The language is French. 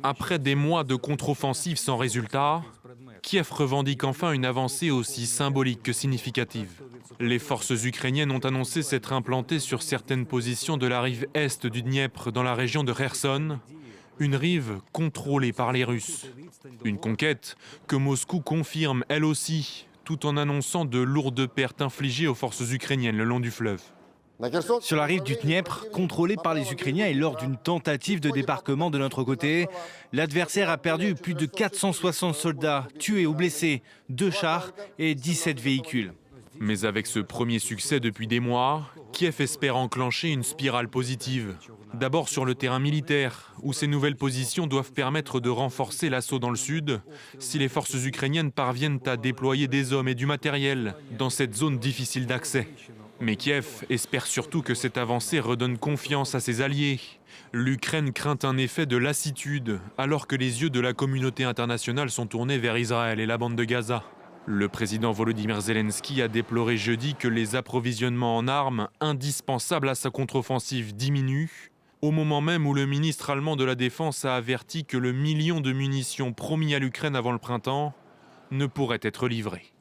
Après des mois de contre-offensive sans résultat, Kiev revendique enfin une avancée aussi symbolique que significative. Les forces ukrainiennes ont annoncé s'être implantées sur certaines positions de la rive est du Dniepr dans la région de Kherson, une rive contrôlée par les Russes. Une conquête que Moscou confirme elle aussi, tout en annonçant de lourdes pertes infligées aux forces ukrainiennes le long du fleuve. Sur la rive du Dniepr, contrôlée par les Ukrainiens et lors d'une tentative de débarquement de notre côté, l'adversaire a perdu plus de 460 soldats, tués ou blessés, 2 chars et 17 véhicules. Mais avec ce premier succès depuis des mois, Kiev espère enclencher une spirale positive. D'abord sur le terrain militaire, où ces nouvelles positions doivent permettre de renforcer l'assaut dans le sud, si les forces ukrainiennes parviennent à déployer des hommes et du matériel dans cette zone difficile d'accès. Mais Kiev espère surtout que cette avancée redonne confiance à ses alliés. L'Ukraine craint un effet de lassitude, alors que les yeux de la communauté internationale sont tournés vers Israël et la bande de Gaza. Le président Volodymyr Zelensky a déploré jeudi que les approvisionnements en armes indispensables à sa contre-offensive diminuent, au moment même où le ministre allemand de la Défense a averti que le million de munitions promis à l'Ukraine avant le printemps ne pourrait être livré.